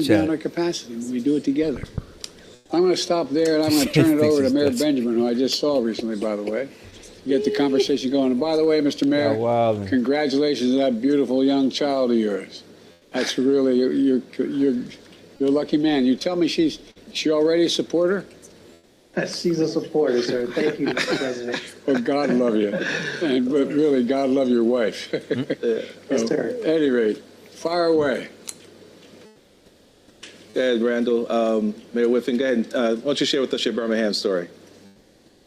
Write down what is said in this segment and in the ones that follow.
bring down our capacity. We do it together. I'm going to stop there, and I'm going to turn it over to Mayor Benjamin, who I just saw recently, by the way, to get the conversation going. And by the way, Mr. Mayor, congratulations on that beautiful young child of yours. That's really, you're a lucky man. You tell me she already a supporter? She's a supporter, sir. Thank you, Mr. President. Well, God love you. But really, God love your wife. Yes, sir. At any rate, fire away. Go ahead, Randall. Mayor Whiffen, go ahead. Why don't you share with us your Birmingham story?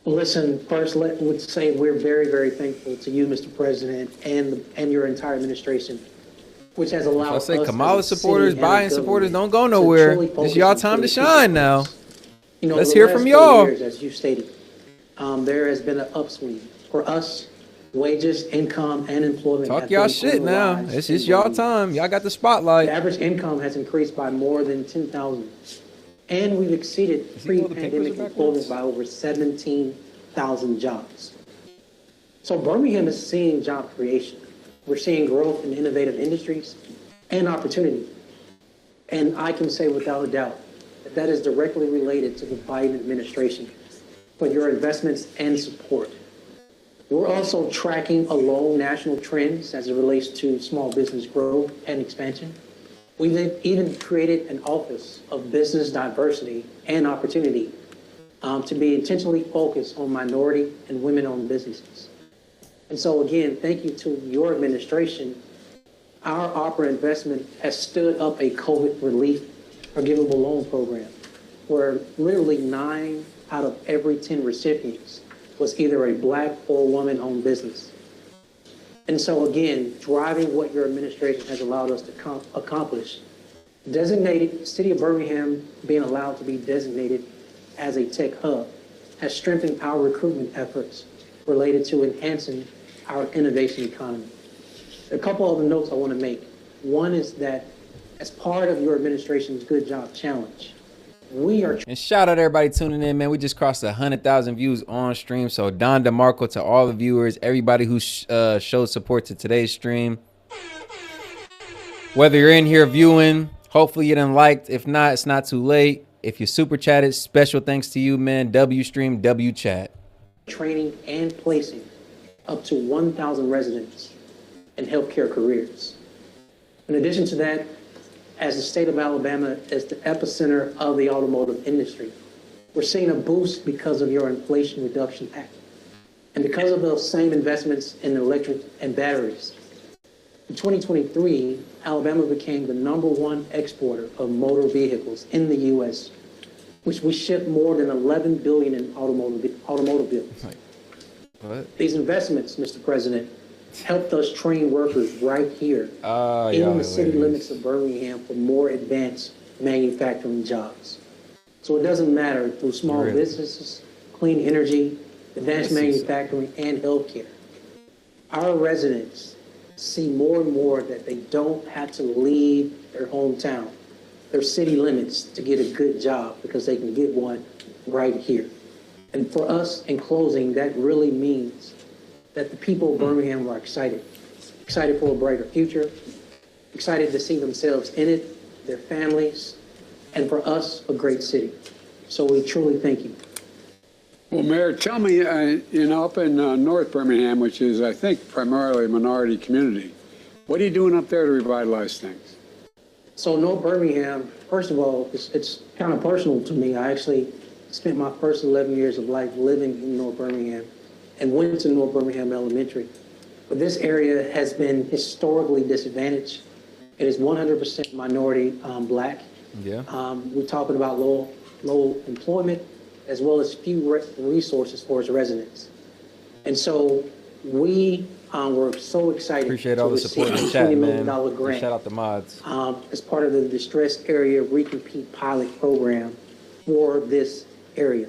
Well, listen, first, would say we're very, very thankful to you, Mr. President, and your entire administration, which has allowed us. I say Kamala supporters, Biden supporters, don't go nowhere. It's y'all time to shine now. You know, let's hear from y'all. As you stated, there has been an upswing for us. Wages, income, and employment. Talk y'all shit now. It's just y'all time. Y'all got the spotlight. The average income has increased by more than 10,000, and we've exceeded pre-pandemic employment by over 17,000 jobs. So Birmingham is seeing job creation. We're seeing growth in innovative industries and opportunity. And I can say without a doubt that that is directly related to the Biden administration for your investments and support. We're also tracking along national trends as it relates to small business growth and expansion. We've even created an Office of Business Diversity and Opportunity to be intentionally focused on minority and women-owned businesses. And so again, thank you to your administration. Our opera investment has stood up a COVID relief forgivable loan program where literally 9 out of every 10 recipients was either a Black or woman-owned business. And so again, driving what your administration has allowed us to accomplish, City of Birmingham being allowed to be designated as a tech hub has strengthened our recruitment efforts related to enhancing our innovation economy. A couple other notes I want to make. One is that as part of your administration's Good Job Challenge, we are. And shout out everybody tuning in, man. We just crossed 100,000 views on stream. So Don DeMarco to all the viewers, everybody who showed support to today's stream. Whether you're in here viewing, hopefully you done liked. If not, it's not too late. If you super chatted, special thanks to you, man. W stream, W chat. Training and placing up to 1,000 residents in healthcare careers. In addition to that, as the state of Alabama is the epicenter of the automotive industry, we're seeing a boost because of your Inflation Reduction Act. And because of those same investments in electric and batteries. In 2023, Alabama became the #1 exporter of motor vehicles in the U.S., which we shipped more than $11 billion in automobiles. What? These investments, Mr. President, helped us train workers right here in the city limits of Birmingham for more advanced manufacturing jobs. So it doesn't matter through small businesses, clean energy, advanced manufacturing, and healthcare. Our residents see more and more that they don't have to leave their hometown, their city limits, to get a good job because they can get one right here. And for us, in closing, that really means that the people of Birmingham are excited for a brighter future, excited to see themselves in it, their families, and for us, a great city. So we truly thank you. Well, Mayor, tell me, up in North Birmingham, which is, I think, primarily a minority community, what are you doing up there to revitalize things? So North Birmingham, first of all, it's kind of personal to me. I actually spent my first 11 years of life living in North Birmingham and went to North Birmingham Elementary. But this area has been historically disadvantaged. It is 100% minority Black. Yeah. We're talking about low employment as well as few resources for its residents. And so we were so excited Appreciate all the support in the chat, $20 man. million grant Shout out the mods. as part of the distressed area recompete pilot program for this area.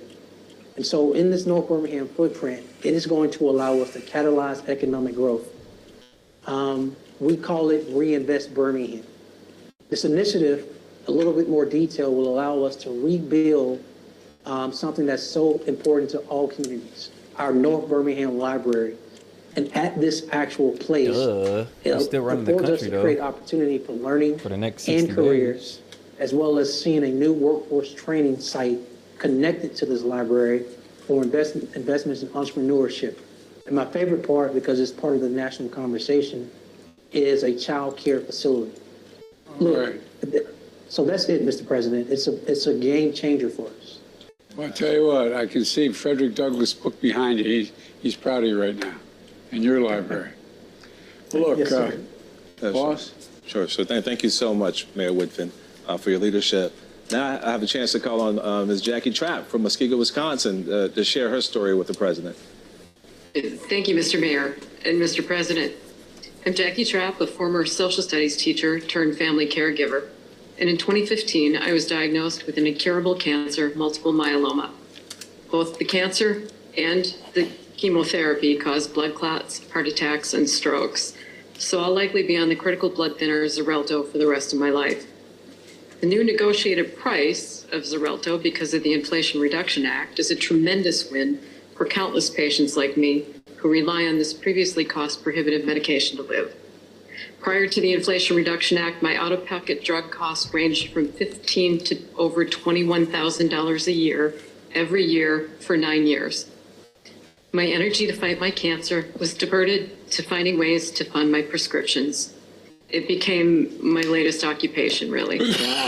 And so in this North Birmingham footprint, it is going to allow us to catalyze economic growth. We call it Reinvest Birmingham. This initiative, a little bit more detail, will allow us to rebuild something that's so important to all communities, our North Birmingham Library. And at this actual place, Still running the affords country, us to create opportunity for learning for the next and 60 careers as well as seeing a new workforce training site connected to this library for investments in entrepreneurship. And my favorite part, because it's part of the national conversation, is a child care facility. Look, so that's it, Mr. President. It's a game changer for us. Well, I'll tell you what, I can see Frederick Douglass' book behind you. He's proud of you right now, in your library. Well, look, Yes, boss. Sure. So thank you so much, Mayor Whitfin, for your leadership. Now I have a chance to call on Ms. Jackie Trapp from Muskego, Wisconsin, to share her story with the president. Thank you, Mr. Mayor and Mr. President. I'm Jackie Trapp, a former social studies teacher turned family caregiver. And in 2015, I was diagnosed with an incurable cancer, multiple myeloma. Both the cancer and the chemotherapy caused blood clots, heart attacks, and strokes. So I'll likely be on the critical blood thinner Xarelto for the rest of my life. The new negotiated price of Xarelto, because of the Inflation Reduction Act, is a tremendous win for countless patients like me who rely on this previously cost-prohibitive medication to live. Prior to the Inflation Reduction Act, my out-of-pocket drug costs ranged from $15,000 to over $21,000 a year, every year for 9 years. My energy to fight my cancer was diverted to finding ways to fund my prescriptions. It became my latest occupation, really.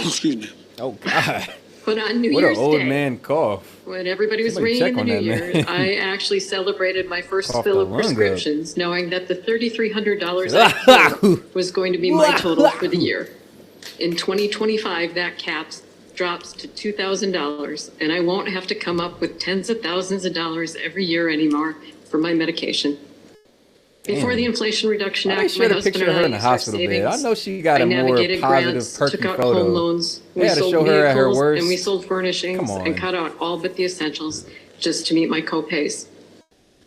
Excuse me. Oh God. But on New What Year's an old Day, man cough. when everybody was Somebody ringing check in the on New that, Year, man. I actually celebrated my first Cough fill the of lung up. prescriptions, knowing that the $3,300 I paid was going to be my total for the year. In 2025, that cap drops to $2,000, and I won't have to come up with tens of thousands of dollars every year anymore for my medication. Before Damn. the Inflation Reduction Why they Act, show my the husband picture and of her I in the used our hospital bed? savings. I know she got I a more navigated positive, grants, perky took out photo. home loans, They we had to sold show her at her vehicles, worst. and we sold furnishings Come on. and cut out all but the essentials just to meet my co-pays.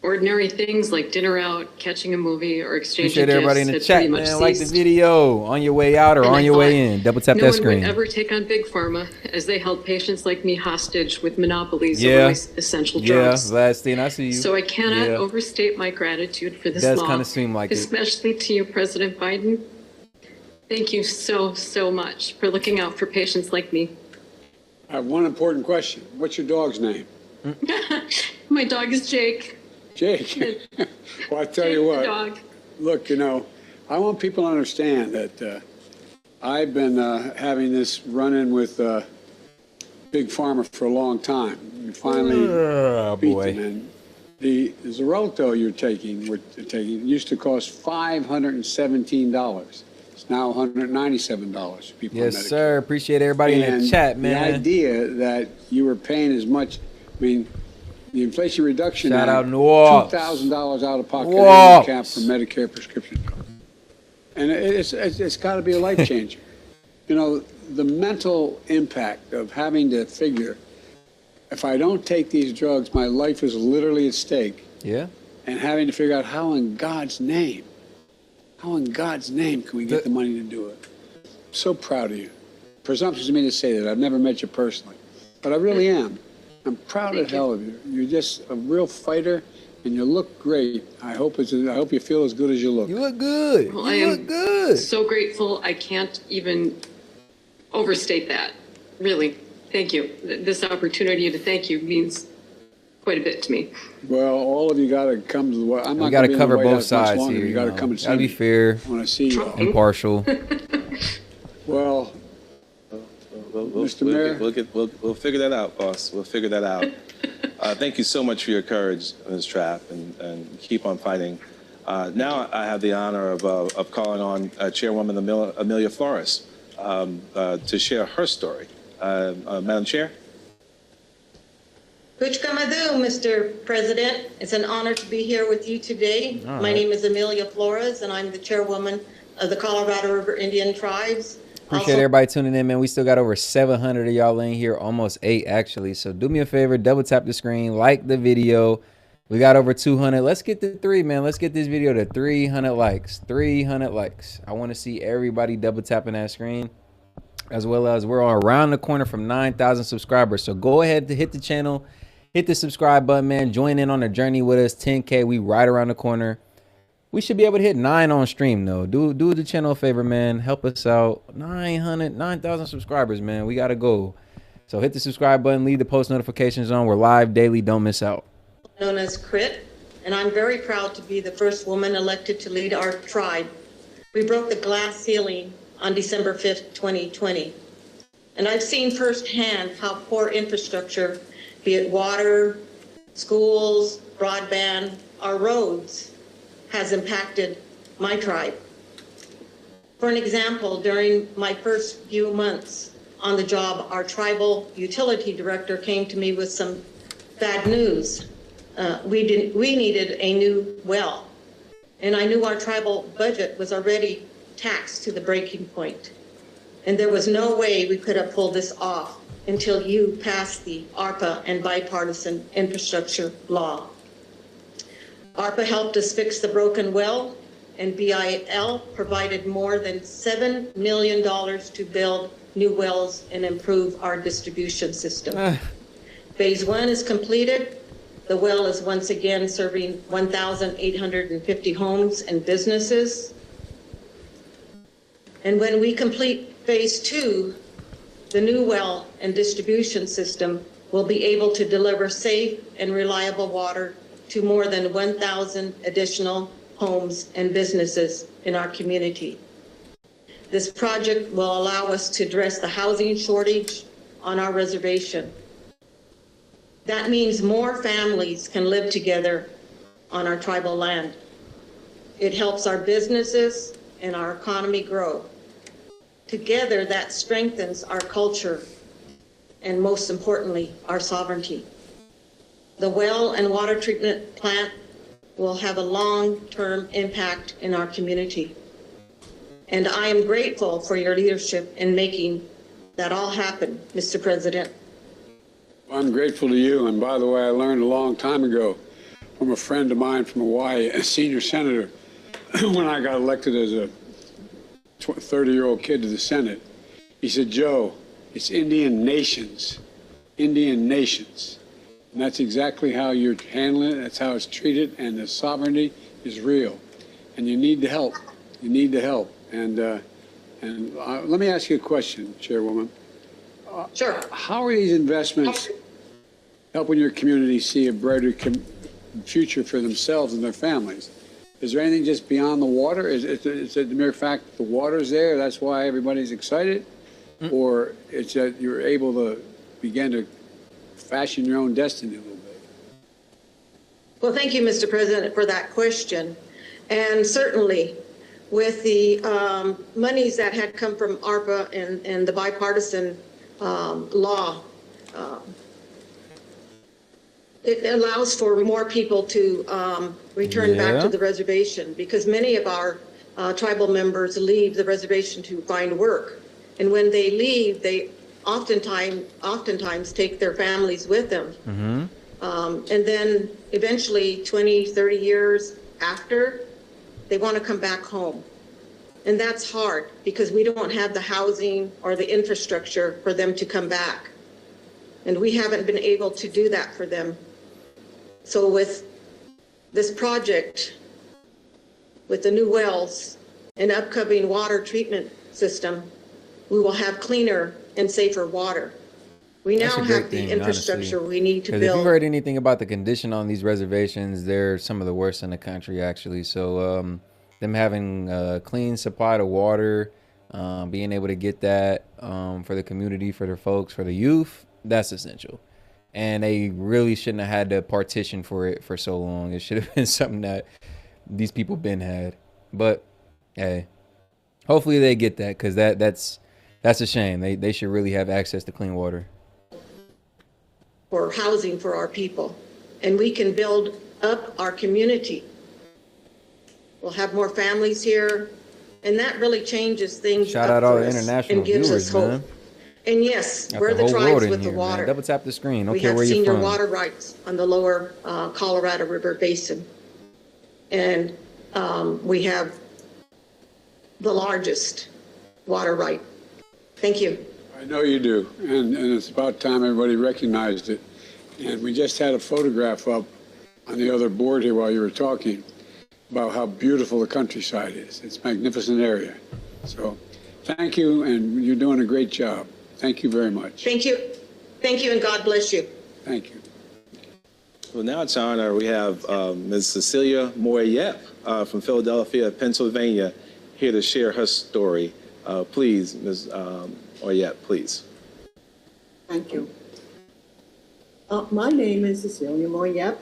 Ordinary things like dinner out, catching a movie, or exchanging Appreciate everybody in gifts the had chat, pretty much man. Like the ceased. video on your way out or And on I your way thought in. Double tap no that one screen. would ever take on Big Pharma as they held patients like me hostage with monopolies over Yeah. my essential Yeah, drugs. Vladstein, I see you. So I cannot Yeah. overstate my gratitude for this Does law, kinda seem like it. especially to you, President Biden. Thank you so much for looking out for patients like me. I have one important question. What's your dog's name? My dog is Jake. Jake. Well, I tell Jake you the what. dog. Look, I want people to understand that I've been having this run-in with Big Pharma for a long time. We finally Oh, beat boy. them. And the Xarelto we're taking used to cost $517. It's now $197 for people on Yes, Medicare. sir. Appreciate everybody in the And chat, the man. idea that you were paying as much, the Inflation Reduction Shout Act, out New Orleans. $2,000 out of pocket New annual cap Orleans. for Medicare prescription drugs. And it's got to be a life changer. The mental impact of having to figure, if I don't take these drugs, my life is literally at stake, Yeah. and having to figure out how in God's name can we get the money to do it. I'm so proud of you. Presumptuous of me to say that. I've never met you personally, but I really am. I'm proud as hell of you. You're just a real fighter, and you look great. I hope you feel as good as you look. You look good. Well, I You am look good. so grateful. I can't even overstate that. Really. Thank you. This opportunity to thank you means quite a bit to me. Well, all of you got to come to the White. I'm We not got going to to cover be in the White both House much sides longer. here. You got to come and see Gotta be me. fair, I want to see you all. impartial. Well, Mr. Mayor? We'll figure that out, boss. We'll figure that out. Thank you so much for your courage, Ms. Trapp, and keep on fighting. Now I have the honor of calling on Chairwoman Amelia Flores to share her story. Madam Chair? Kuchkamadu, Mr. President. It's an honor to be here with you today. All My right. name is Amelia Flores, and I'm the chairwoman of the Colorado River Indian Tribes. Appreciate everybody tuning in, man. We still got over 700 of y'all in here, almost 8 actually. So do me a favor, double tap the screen, like the video. We got over 200. Let's get to 3, man. Let's get this video to 300 likes. 300 likes. I want to see everybody double tapping that screen, as well as we're around the corner from 9,000 subscribers. So go ahead to hit the channel, hit the subscribe button, man. Join in on the journey with us. 10K, we right around the corner. We should be able to hit 9 on stream though. Do the channel a favor, man. Help us out. 9,000 subscribers, man. We gotta go. So hit the subscribe button, leave the post notifications on. We're live daily. Don't miss out. Known as CRIT, and I'm very proud to be the first woman elected to lead our tribe. We broke the glass ceiling on December 5th, 2020. And I've seen firsthand how poor infrastructure, be it water, schools, broadband, our roads, has impacted my tribe. For an example, during my first few months on the job, our tribal utility director came to me with some bad news. We needed a new well, and I knew our tribal budget was already taxed to the breaking point. And there was no way we could have pulled this off until you passed the ARPA and bipartisan infrastructure law. ARPA helped us fix the broken well, and BIL provided more than $7 million to build new wells and improve our distribution system. Phase 1 is completed. The well is once again serving 1,850 homes and businesses. And when we complete phase 2, the new well and distribution system will be able to deliver safe and reliable water to more than 1,000 additional homes and businesses in our community. This project will allow us to address the housing shortage on our reservation. That means more families can live together on our tribal land. It helps our businesses and our economy grow. Together, that strengthens our culture and, most importantly, our sovereignty. The well and water treatment plant will have a long-term impact in our community. And I am grateful for your leadership in making that all happen, Mr. President. I'm grateful to you. And by the way, I learned a long time ago from a friend of mine from Hawaii, a senior senator, when I got elected as a 30-year-old kid to the Senate. He said, Joe, it's Indian nations, Indian nations. And that's exactly how you're handling it. That's how it's treated. And the sovereignty is real. And you need the help. You need the help. And let me ask you a question, Chairwoman. Sure. How are these investments helping your community see a brighter future for themselves and their families? Is there anything just beyond the water? Is it the mere fact that the water's there, that's why everybody's excited? Or it's that you're able to begin to fashion your own destiny a little bit? Well, thank you, Mr. President, for that question. And certainly, with the monies that had come from ARPA and the bipartisan law, it allows for more people to return back to the reservation, because many of our tribal members leave the reservation to find work. And when they leave, they oftentimes take their families with them. And then eventually 20, 30 years after, they want to come back home. And that's hard because we don't have the housing or the infrastructure for them to come back. And we haven't been able to do that for them. So with this project, with the new wells and upcoming water treatment system, we will have cleaner and safer water. We now have the infrastructure we need to build. If you've heard anything about the condition on these reservations, they're some of the worst in the country, actually. So them having a clean supply of water, being able to get that for the community, for their folks, for the youth, that's essential. And they really shouldn't have had to partition for it for so long. It should have been something that these people been had. But hey, hopefully they get that, because that's a shame. They should really have access to clean water. For housing for our people, and we can build up our community. We'll have more families here, and that really changes things. Shout out all the international viewers, man. And yes, we're the tribes with the water. Double tap the screen. Don't care where you're from. We have senior water rights on the lower Colorado River Basin, and we have the largest water right. Thank you. I know you do, and it's about time everybody recognized it. And we just had a photograph up on the other board here while you were talking. about how beautiful the countryside is. It's a magnificent area. So thank you, and you're doing a great job. Thank you very much. Thank you. Thank you, and God bless you. Thank you. Well, now it's our honor. We have Ms. Cecilia Moyet from Philadelphia, Pennsylvania, here to share her story. Please, Ms. Moyet, please. Thank you. My name is Cecilia Moyet.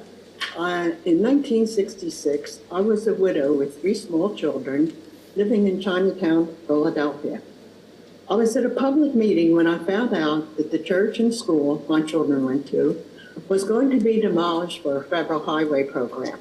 In 1966, I was a widow with 3 small children living in Chinatown, Philadelphia. I was at a public meeting when I found out that the church and school my children went to was going to be demolished for a federal highway program.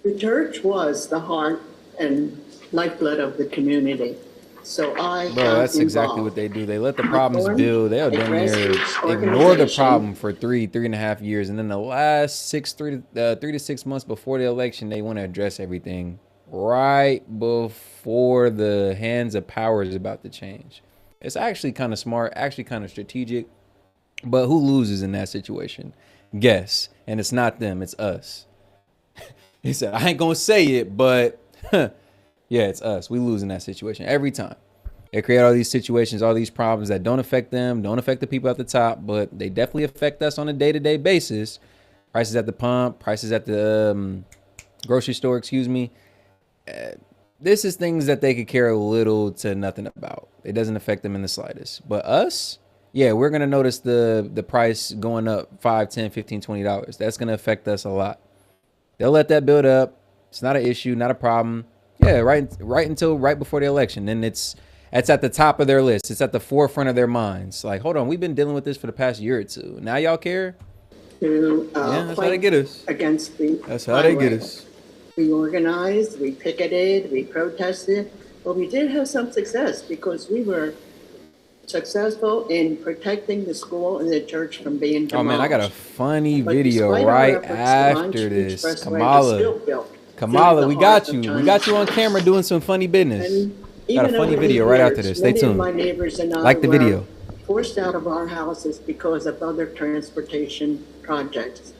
The church was the heart and lifeblood of the community. So that's exactly what they do. They let the problems build. They'll damn near ignore the problem for 3.5 years, and then the last 3 to 6 months before the election, they want to address everything right before the hands of power is about to change. It's actually kind of smart, actually kind of strategic. But who loses in that situation? Guess. And it's not them, it's us. He said, I ain't gonna say it, but yeah, it's us. We lose in that situation every time. They create all these situations, all these problems that don't affect them, don't affect the people at the top, but they definitely affect us on a day-to-day basis. Prices at the pump, prices at the grocery store, excuse me. This is things that they could care little to nothing about. It doesn't affect them in the slightest. But us, yeah, we're going to notice the price going up $5, $10, $15, $20. That's going to affect us a lot. They'll let that build up. It's not an issue, not a problem. Yeah, right until right before the election. Then it's at the top of their list. It's at the forefront of their minds. Like, hold on, we've been dealing with this for the past year or two. Now y'all care? That's how they get us. Against the That's how they get us. We organized, we picketed, we protested, but we did have some success because we were successful in protecting the school and the church from being demolished. Oh man, I got a funny video right after this. Kamala, we got you. We got you on camera doing some funny business. Got a funny video right after this. Stay tuned. My neighbors and I like the video. Forced out of our houses because of other transportation projects.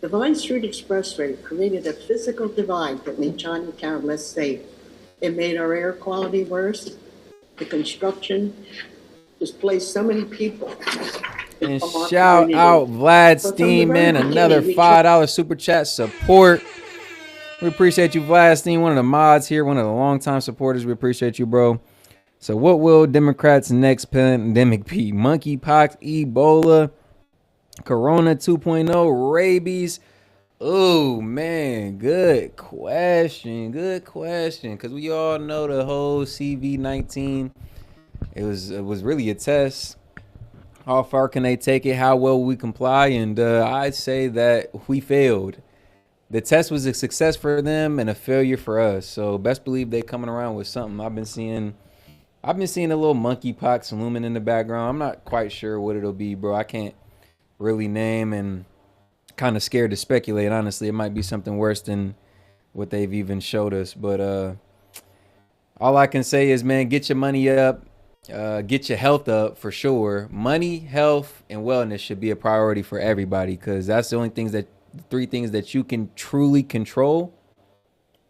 The Vine Street Expressway created a physical divide that made Chinatown less safe. It made our air quality worse. The construction displaced so many people. And shout out Vlad Steen, man, another $5 super chat support. We appreciate you, Vlad Steen, one of the mods here, one of the longtime supporters. We appreciate you, bro. So what will Democrats' next pandemic be? Monkeypox, Ebola, Corona 2.0, rabies? Oh, man, good question. Good question. Because we all know the whole CV-19, it was really a test. How far can they take it? How well we comply? And I'd say that we failed. The test was a success for them and a failure for us. So best believe they coming around with something. I've been seeing a little monkeypox looming in the background. I'm not quite sure what it'll be, bro. I can't really name, and kind of scared to speculate. Honestly, it might be something worse than what they've even showed us. But all I can say is, man, get your money up. Get your health up for sure. Money, health, and wellness should be a priority for everybody, because that's the only three things that you can truly control.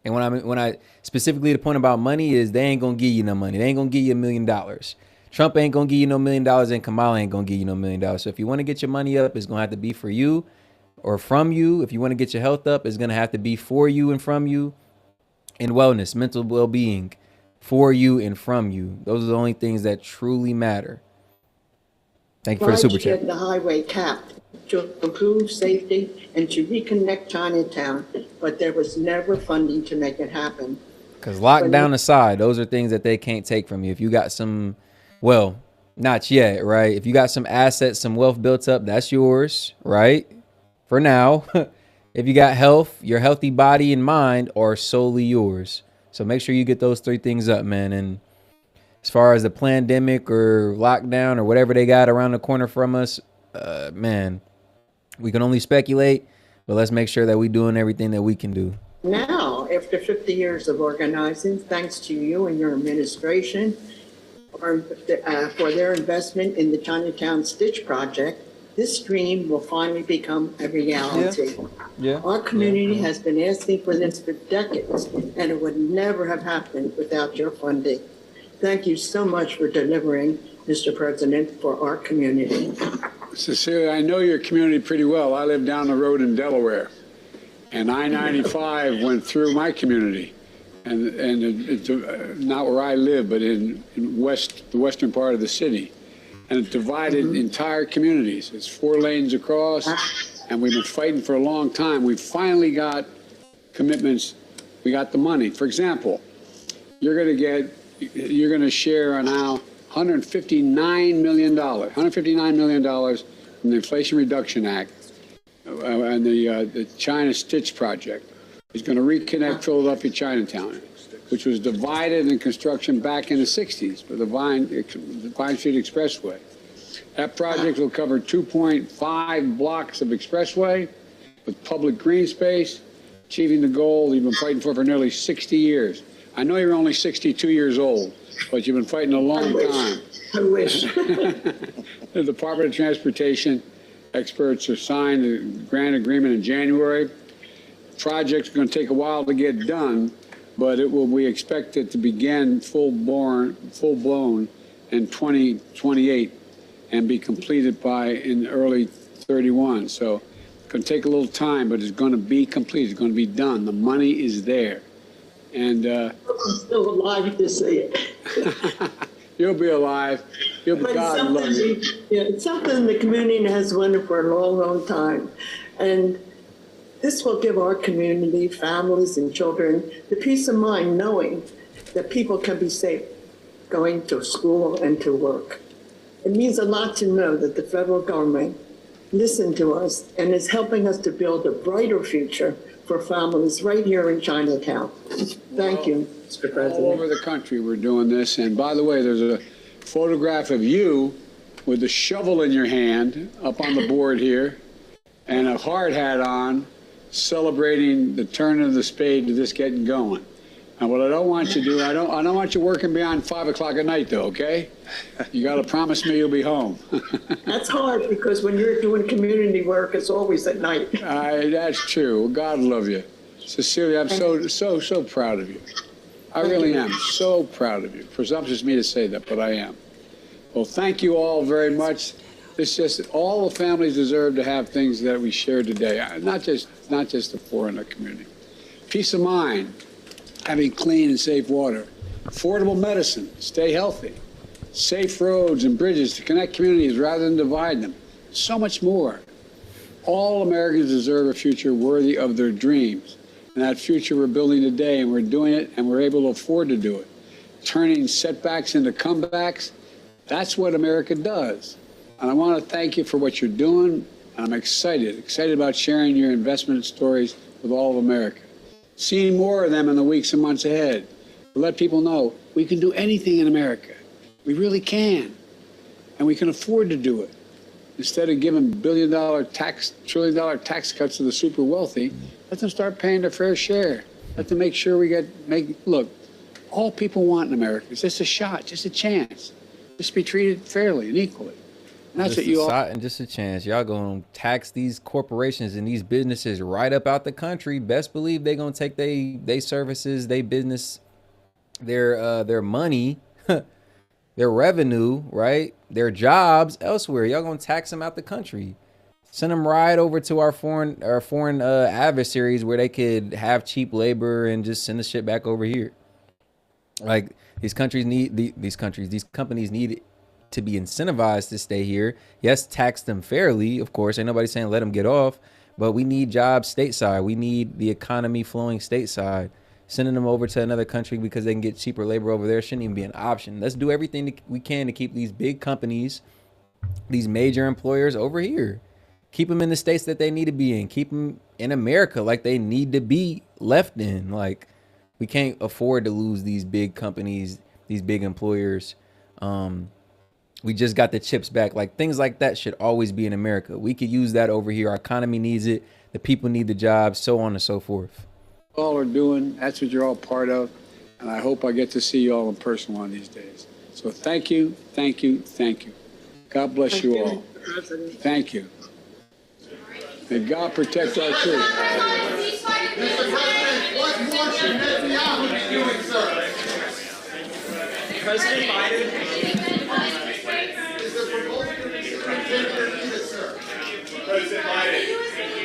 And when I specifically, the point about money is they ain't gonna give you no money. They ain't gonna give you $1 million. Trump ain't gonna give you no $1 million, and Kamala ain't gonna give you no $1 million. So if you want to get your money up, it's gonna have to be for you or from you. If you want to get your health up, it's gonna have to be for you and from you. And wellness, mental well-being, for you and from you. Those are the only things that truly matter. Thank you for the super chat. Get the highway capped to improve safety and to reconnect Chinatown, but there was never funding to make it happen. Because lockdown aside, those are things that they can't take from you. If you got some, well, not yet, right? If you got some assets, some wealth built up, that's yours, right? For now. If you got health, your healthy body and mind are solely yours. So make sure you get those 3 things up, man. And as far as the pandemic or lockdown or whatever they got around the corner from us, man, we can only speculate, but let's make sure that we're doing everything that we can do. Now, after 50 years of organizing, thanks to you and your administration for their investment in the Chinatown Stitch Project, this dream will finally become a reality. Yeah. Our community has been asking for this for decades, and it would never have happened without your funding. Thank you so much for delivering, Mr. President, for our community. Cecilia, I know your community pretty well. I live down the road in Delaware, and I-95 went through my community. And it's not where I live, but in the western part of the city. And it divided entire communities. It's 4 lanes across, and we've been fighting for a long time. We finally got commitments. We got the money. For example, you're going to share now $159 million from the Inflation Reduction Act and the China Stitch project. Is going to reconnect Philadelphia Chinatown, which was divided in construction back in the 60s for the Vine Street Expressway. That project will cover 2.5 blocks of expressway with public green space, achieving the goal you've been fighting for nearly 60 years. I know you're only 62 years old, but you've been fighting a long time. I wish. The Department of Transportation experts have signed the grant agreement in January. Project's going to take a while to get done, but we expect it to begin full blown in 2028 and be completed in early 31. So it's going to take a little time, but it's going to be complete. It's going to be done. The money is there. And I'm still alive to see it. You'll be alive. God love you. Yeah, it's something the community has wanted for a long, long time. And this will give our community, families and children, the peace of mind knowing that people can be safe going to school and to work. It means a lot to know that the federal government listened to us and is helping us to build a brighter future for families right here in Chinatown. Thank you, Mr. President. All over the country we're doing this. And by the way, there's a photograph of you with a shovel in your hand up on the board here and a hard hat on, celebrating the turn of the spade to this getting going. And what I don't want you to do, I don't want you working beyond 5 o'clock at night, though. Okay? You got to promise me you'll be home. That's hard because when you're doing community work, it's always at night. That's true. God love you, Cecilia. I'm so proud of you. I really am so proud of you. Presumptuous of me to say that, but I am. Well, thank you all very much. It's just all the families deserve to have things that we share today, not just the poor in the community. Peace of mind, having clean and safe water, affordable medicine, stay healthy, safe roads and bridges to connect communities rather than divide them, so much more. All Americans deserve a future worthy of their dreams, and that future we're building today, and we're doing it, and we're able to afford to do it. Turning setbacks into comebacks, that's what America does. And I want to thank you for what you're doing. I'm excited about sharing your investment stories with all of America. Seeing more of them in the weeks and months ahead. To let people know we can do anything in America. We really can. And we can afford to do it. Instead of giving billion-dollar trillion-dollar tax cuts to the super wealthy, let them start paying their fair share. Let them make sure look, all people want in America is just a shot, just a chance. Just be treated fairly and equally. And that's what you all. And just a chance. Y'all gonna tax these corporations and these businesses right up out the country. Best believe they gonna take they services, they business, their money, their revenue, right? Their jobs elsewhere. Y'all gonna tax them out the country. Send them right over to our foreign adversaries where they could have cheap labor and just send the shit back over here. Like these companies need to be incentivized to stay here. Yes, tax them fairly, of course. Ain't nobody saying let them get off, but we need jobs stateside. We need the economy flowing stateside. Sending them over to another country because they can get cheaper labor over there shouldn't even be an option. Let's do everything we can to keep these big companies, these major employers over here. Keep them in the states that they need to be in. Keep them in America like they need to be left in. Like, we can't afford to lose these big companies, these big employers. We just got the chips back. Like, things like that should always be in America. We could use that over here. Our economy needs it. The people need the jobs, so on and so forth. All are doing. That's what you're all part of. And I hope I get to see you all in person one of these days. So thank you, thank you, thank you. God bless you all. Thank you. May God protect our troops. Mr. President, what more should Netanyahu be doing, sir? President Biden. Is the proposal to be sir? President Biden. We're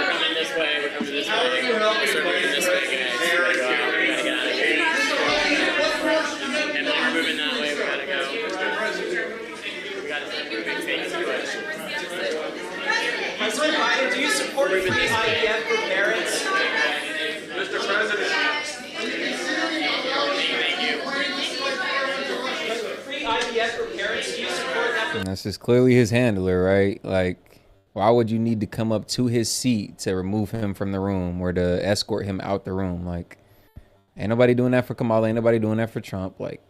coming this way. We're coming this way. We're moving this way, guys. We gotta go out. We gotta get out of here. And we're moving that way. We gotta go. We gotta start moving. Thank you. President Biden, do you support free IVF for parents? Mr. President. Thank you. Free IVF for parents, do you support that? And that's just clearly his handler, right? Like, why would you need to come up to his seat to remove him from the room or to escort him out the room? Like, ain't nobody doing that for Kamala. Ain't nobody doing that for Trump. Like,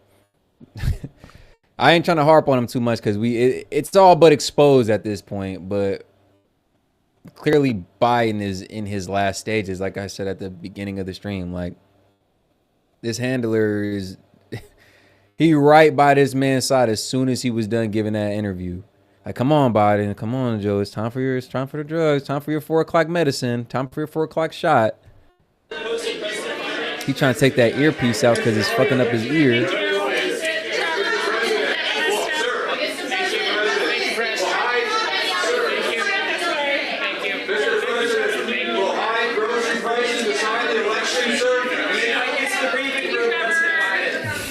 I ain't trying to harp on him too much because it's all but exposed at this point. But clearly Biden is in his last stages, like I said at the beginning of the stream. Like, this handler is he right by this man's side as soon as he was done giving that interview. Like, come on, Biden. Come on, Joe. It's time for the drugs. Time for your 4 o'clock medicine. Time for your 4 o'clock shot. He trying to take that earpiece out because it's fucking up his ear.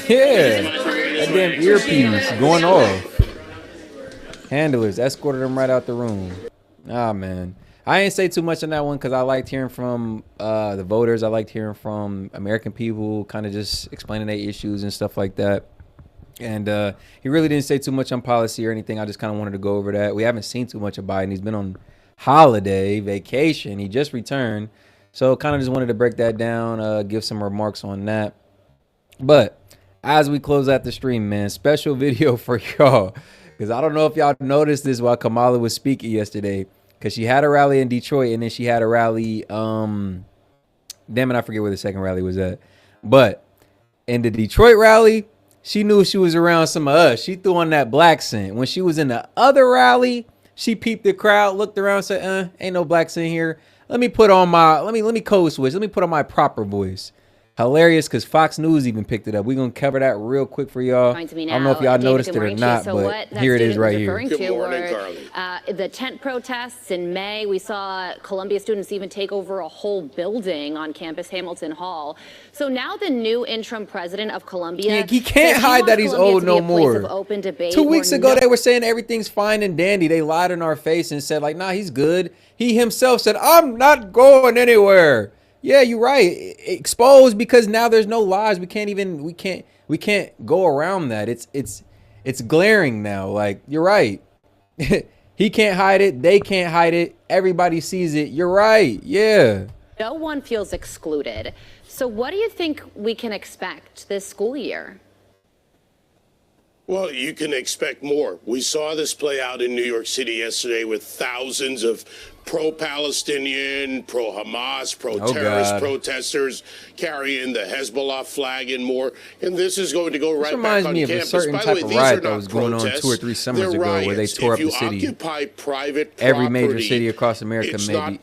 Yeah, that damn earpiece going off. Handlers escorted him right out the room. Ah, man. I ain't say too much on that one because I liked hearing from the voters. I liked hearing from American people kind of just explaining their issues and stuff like that. And he really didn't say too much on policy or anything. I just kind of wanted to go over that. We haven't seen too much of Biden. He's been on holiday, vacation. He just returned. So kind of just wanted to break that down, give some remarks on that. But as we close out the stream, man, special video for y'all. Because I don't know if y'all noticed this while Kamala was speaking yesterday. Because she had a rally in Detroit and then she had a rally. Damn it, I forget where the second rally was at. But in the Detroit rally, she knew she was around some of us. She threw on that black scent. When she was in the other rally, she peeped the crowd, looked around, and said, ain't no black scent here. Let me put on my, let me code switch. Let me put on my proper voice. Hilarious, because Fox News even picked it up. We're going to cover that real quick for y'all. I don't know if y'all noticed it or not, but here it is right here. Good morning, Carly. The tent protests in May, we saw Columbia students even take over a whole building on campus, Hamilton Hall. So now the new interim president of Columbia... Yeah, he can't hide that he's old no more. 2 weeks ago, they were saying everything's fine and dandy. They lied in our face and said, like, nah, he's good. He himself said, I'm not going anywhere. Yeah, you're right. Exposed because now there's no lies. We can't go around that. It's glaring now. Like, you're right. He can't hide it. They can't hide it. Everybody sees it. You're right. Yeah. No one feels excluded. So what do you think we can expect this school year? Well, you can expect more. We saw this play out in New York City yesterday with thousands of pro-Palestinian, pro-Hamas, pro-terrorist protesters carrying the Hezbollah flag and more. And this is going to go right back on campus. This reminds me of a certain type of riot that was going on 2 or 3 summers ago where they tore up the city. Every major city across America, maybe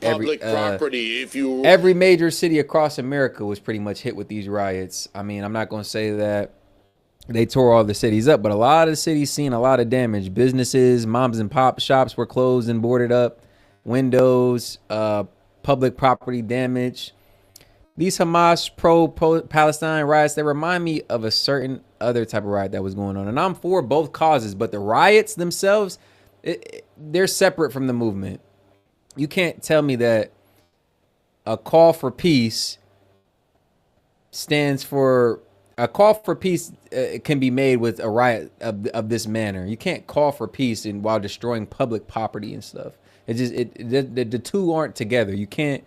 every major city across America was pretty much hit with these riots. I mean, I'm not going to say that they tore all the cities up, but a lot of the cities seen a lot of damage. Businesses, moms and pop shops were closed and boarded up. Windows, public property damage. These Hamas pro-Palestine riots, they remind me of a certain other type of riot that was going on. And I'm for both causes, but the riots themselves, they're separate from the movement. You can't tell me that a call for peace stands for... A call for peace can be made with a riot of this manner. You can't call for peace while destroying public property and stuff. It just the two aren't together. You can't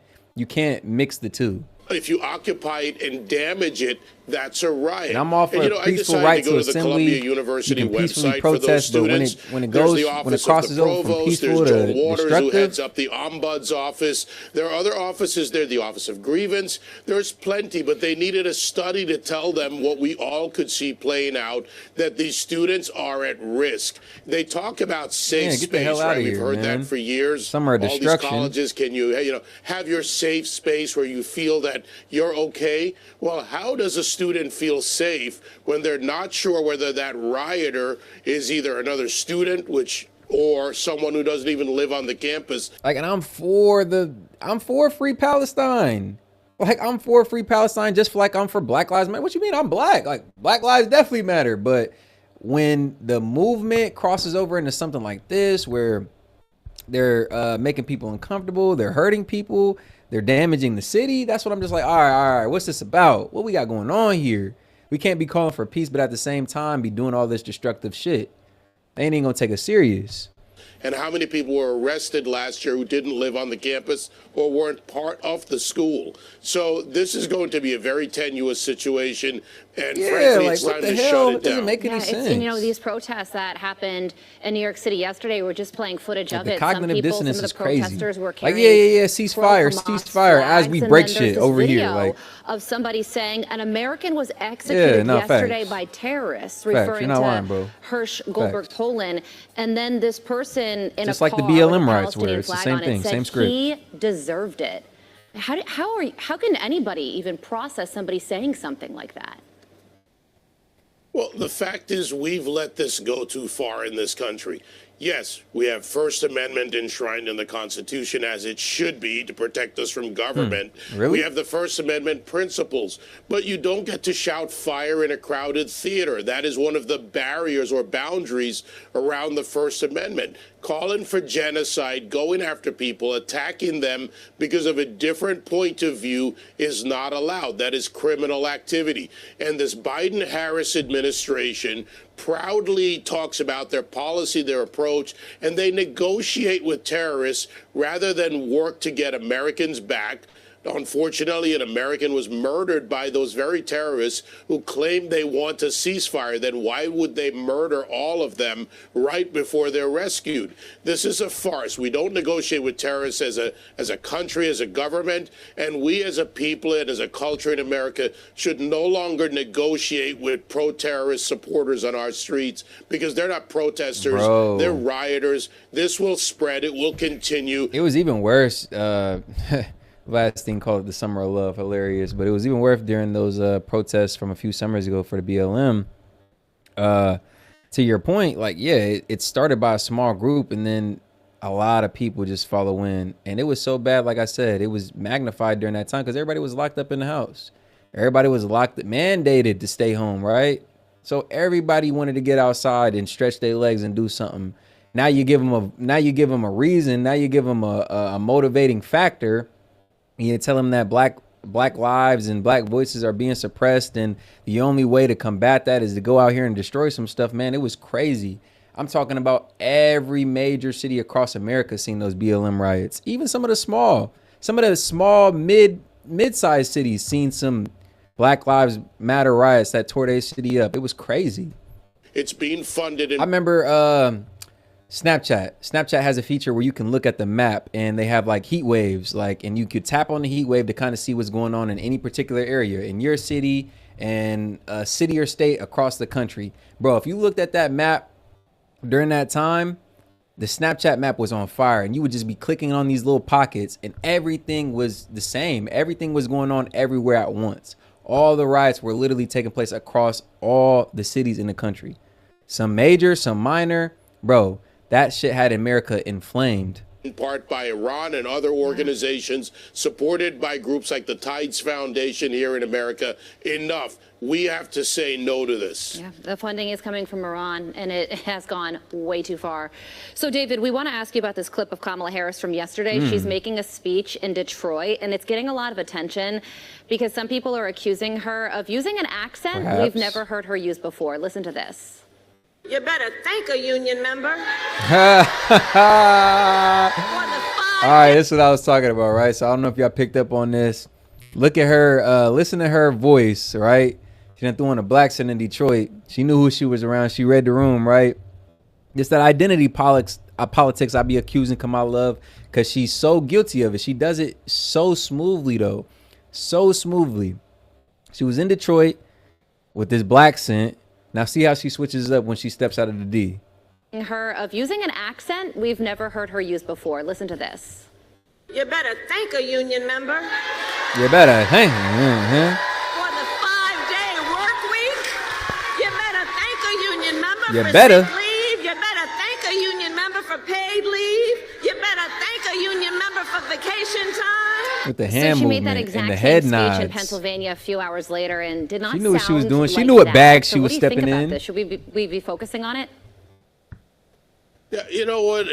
mix the two. If you occupy it and damage it, that's a riot. And I'm all for a peaceful right to assembly. The University you can peacefully website protest, but when it crosses over from peaceful to destructive, who heads up the Ombuds office. There are other offices there, the Office of Grievance. There's plenty, but they needed a study to tell them what we all could see playing out, that these students are at risk. They talk about safe space, right? We've heard that for years. Some are destruction. All these colleges, can you have your safe space where you feel that you're okay? Well, how does a student feel safe when they're not sure whether that rioter is either another student, or someone who doesn't even live on the campus? Like, and I'm for free Palestine. Like, I'm for free Palestine just like I'm for Black Lives Matter. What you mean I'm black? Like, Black lives definitely matter. But when the movement crosses over into something like this, where they're making people uncomfortable, they're hurting people, they're damaging the city, that's what I'm just like, all right, what's this about? What we got going on here? We can't be calling for peace, but at the same time be doing all this destructive shit. They ain't even gonna take us serious. And how many people were arrested last year who didn't live on the campus or weren't part of the school? So this is going to be a very tenuous situation. And frankly, it's time to shut it down. Doesn't make any sense. You know, these protests that happened in New York City yesterday, we're just playing footage of it. Cognitive dissonance some of is the crazy. protesters were Like, carrying ceasefire as we break shit over here. Like, of somebody saying an American was executed yesterday by terrorists, referring to Hirsch Goldberg Poland, and then this person in just a like car the BLM with a riots were. Palestinian It's the flag same on it thing, said same script. he deserved it. How can anybody even process somebody saying something like that? Well, the fact is we've let this go too far in this country. Yes, we have First Amendment enshrined in the Constitution, as it should be, to protect us from government. Really? We have the First Amendment principles, but you don't get to shout fire in a crowded theater. That is one of the barriers or boundaries around the First Amendment. Calling for genocide, going after people, attacking them because of a different point of view is not allowed. That is criminal activity. And this Biden-Harris administration proudly talks about their policy, their approach, and they negotiate with terrorists rather than work to get Americans back. Unfortunately, an American was murdered by those very terrorists who claim they want a ceasefire. Then why would they murder all of them right before they're rescued? This is a farce. We don't negotiate with terrorists as a country, as a government, and we as a people and as a culture in America should no longer negotiate with pro-terrorist supporters on our streets, because they're not protesters, they're rioters. This will spread. It will continue. It was even worse. Last thing called it the Summer of Love, hilarious. But it was even worse during those protests from a few summers ago for the BLM. To your point, like, yeah, it started by a small group, and then a lot of people just follow in. And it was so bad, like I said, it was magnified during that time because everybody was locked up in the house. Everybody was mandated to stay home, right? So everybody wanted to get outside and stretch their legs and do something. Now you give them a reason. Now you give them a motivating factor. You tell them that black lives and black voices are being suppressed, and the only way to combat that is to go out here and destroy some stuff. Man, it was crazy. I'm talking about every major city across America seen those BLM riots. Even some of the small mid-sized cities seen some Black Lives Matter riots that tore their city up. It was crazy. It's being funded. I remember Snapchat has a feature where you can look at the map and they have like heat waves, and you could tap on the heat wave to kind of see what's going on in any particular area in your city and a city or state across the country. Bro, if you looked at that map during that time, the Snapchat map was on fire, and you would just be clicking on these little pockets and everything was the same. Everything was going on everywhere at once. All the riots were literally taking place across all the cities in the country. Some major, some minor. Bro, that shit had America inflamed. In part by Iran and other organizations supported by groups like the Tides Foundation here in America. Enough. We have to say no to this. Yeah, the funding is coming from Iran, and it has gone way too far. So, David, we want to ask you about this clip of Kamala Harris from yesterday. She's making a speech in Detroit, and it's getting a lot of attention because some people are accusing her of using an accent we've never heard her use before. Listen to this. You better thank a union member. All right, this is what I was talking about, right? So I don't know if y'all picked up on this. Look at her, listen to her voice, right? She done threw on a black scent in Detroit. She knew who she was around. She read the room, right? It's that identity politics I be accusing Kamala of, because she's so guilty of it. She does it so smoothly, though. So smoothly. She was in Detroit with this black scent. Now see how she switches up when she steps out of the D. Her of using an accent we've never heard her use before. Listen to this. You better thank a union member. You better hang. For the 5-day work week. You better thank a union member You for better. sick leave. You better thank a union member for paid leave. You better thank a union member for vacation time. With the hand So she made that movement exact and the same head speech nods. in Pennsylvania a few hours later and did not She knew what she was sound doing. She like knew what that. bag she So was what do you think stepping about in. this? Should we be focusing on it? Yeah, you know what?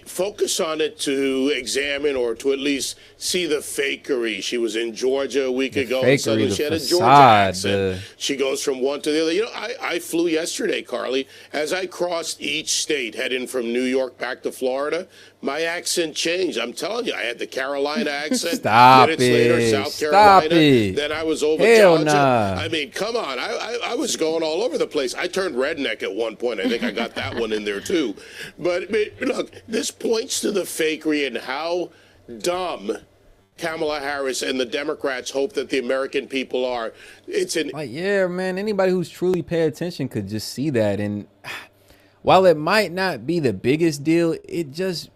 Focus on it to examine or to at least see the fakery. She was in Georgia a week ago, and suddenly the she had a Georgia facade, accent. She goes from one to the other. You know, I flew yesterday, Carly. As I crossed each state, heading from New York back to Florida, my accent changed. I'm telling you, I had the Carolina accent. Stop Minutes later, it. South Stop Carolina. it. Then I was over Hell Georgia. nah. I mean, come on. I was going all over the place. I turned redneck at one point. I think I got that one in there, too. But look, this points to the fakery and how dumb Kamala Harris and the Democrats hope that the American people are. It's an yeah, man. Anybody who's truly pay attention could just see that. And while it might not be the biggest deal, it just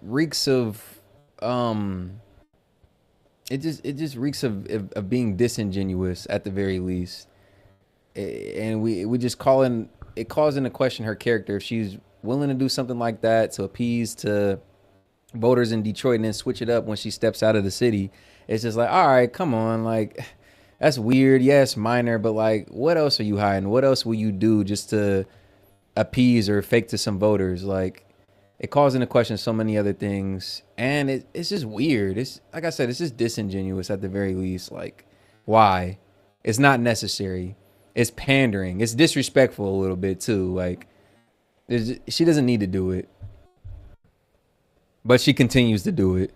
reeks of it just reeks of being disingenuous at the very least. And we just calls into question her character. If she's willing to do something like that to appease to voters in Detroit and then switch it up when she steps out of the city, it's just like, all right, come on, like, that's weird. Yes, minor, but like, what else are you hiding? What else will you do just to appease or fake to some voters? Like, it calls into question so many other things, and it's just weird. It's like I said, it's just disingenuous at the very least. Like, why? It's not necessary. It's pandering. It's disrespectful a little bit too. Like, she doesn't need to do it, but she continues to do it.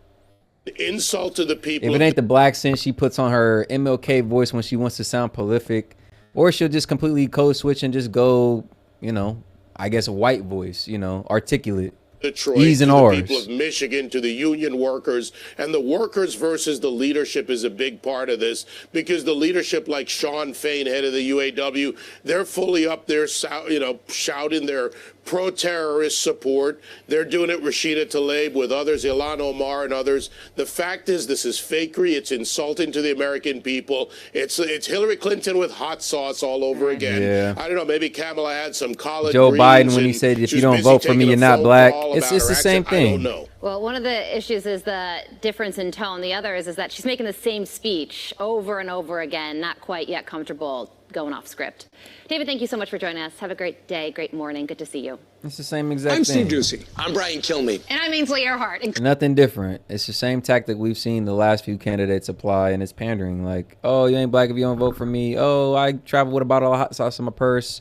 insult to the people. If it ain't the black scent she puts on her MLK voice when she wants to sound prolific, or she'll just completely code switch and just go, you know, I guess a white voice, you know, articulate. Detroit, E's and to the R's. people of Michigan, to the union workers, and the workers versus the leadership is a big part of this, because the leadership, like Sean Fain, head of the UAW, they're fully up there, shouting their pro-terrorist support. They're doing it, Rashida Tlaib, with others, Ilhan Omar and others. The fact is, this is fakery. It's insulting to the American people. It's Hillary Clinton with hot sauce all over again. Yeah. I don't know, maybe Kamala had some collard Joe greens Biden, when he and said, if she you was don't busy vote for me, taking you're a not phone black. call It's about the her same accent. I don't thing. know. Well, one of the issues is the difference in tone. The other is that she's making the same speech over and over again, not quite yet comfortable going off script. David, thank you so much for joining us. Have a great day, great morning. Good to see you. It's the same exact I'm thing. Steve Ducey. I'm Brian Kilmeade. And I'm Ainsley Earhart. Nothing different. It's the same tactic we've seen the last few candidates apply, and it's pandering. Like, oh, you ain't black if you don't vote for me. Oh, I travel with a bottle of hot sauce in my purse.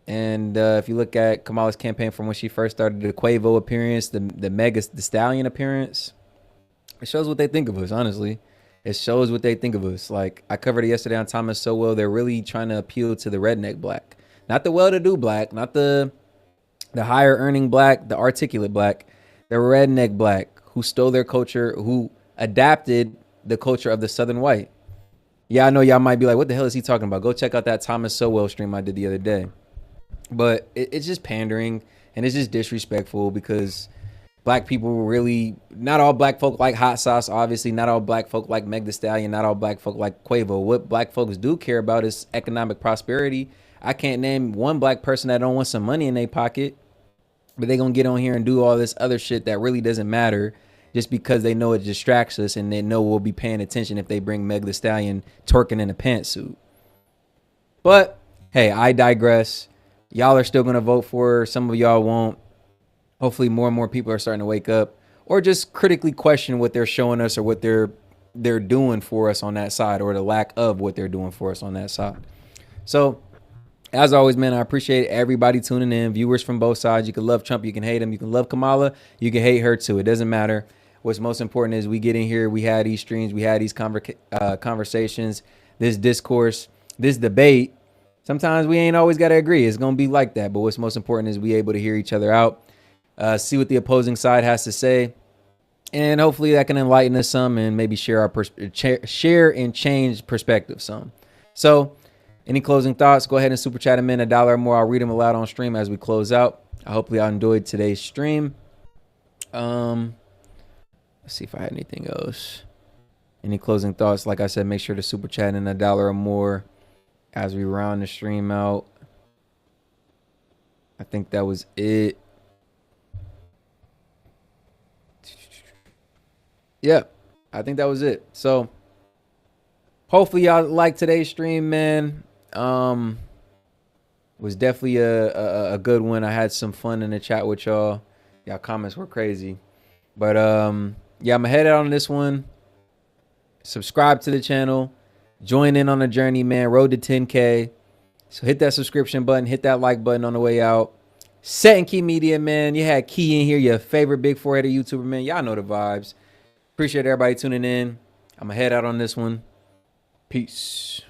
And if you look at Kamala's campaign from when she first started, the Quavo appearance, the Stallion appearance, it shows what they think of us, honestly. It shows what they think of us. Like, I covered it yesterday on Thomas Sowell. They're really trying to appeal to the redneck black. Not the well-to-do black, not the higher-earning black, the articulate black, the redneck black who stole their culture, who adapted the culture of the Southern white. Yeah, I know y'all might be like, what the hell is he talking about? Go check out that Thomas Sowell stream I did the other day. But it's just pandering, and it's just disrespectful, because black people really, not all black folk like hot sauce, obviously. Not all black folk like Meg Thee Stallion. Not all black folk like Quavo. What black folks do care about is economic prosperity. I can't name one black person that don't want some money in their pocket, but they going to get on here and do all this other shit that really doesn't matter just because they know it distracts us, and they know we'll be paying attention if they bring Meg Thee Stallion twerking in a pantsuit. But, hey, I digress. Y'all are still going to vote for her. Some of y'all won't. Hopefully more and more people are starting to wake up, or just critically question what they're showing us, or what they're doing for us on that side, or the lack of what they're doing for us on that side. So, as always, man, I appreciate everybody tuning in. Viewers from both sides. You can love Trump, you can hate him. You can love Kamala, you can hate her too. It doesn't matter. What's most important is we get in here, we had these streams, we had these conversations, this discourse. this debate, sometimes we ain't always got to agree. It's going to be like that. But what's most important is we able to hear each other out, see what the opposing side has to say. And hopefully that can enlighten us some and maybe share share and change perspective some. So any closing thoughts, go ahead and super chat them in $1 or more. I'll read them aloud on stream as we close out. Hopefully I enjoyed today's stream. Let's see if I had anything else. Any closing thoughts? Like I said, make sure to super chat in $1 or more as we round the stream out. I think that was it. Yeah, I think that was it. So hopefully y'all like today's stream, man. Was definitely a good one. I had some fun in the chat with y'all. Y'all comments were crazy. But yeah, I'm headed on this one. Subscribe to the channel. Join in on the journey, man. Road to 10K. So hit that subscription button. Hit that like button on the way out. S.E.T Key Media, man. You had Key in here, your favorite big four-headed YouTuber, man. Y'all know the vibes. Appreciate everybody tuning in. I'm going to head out on this one. Peace.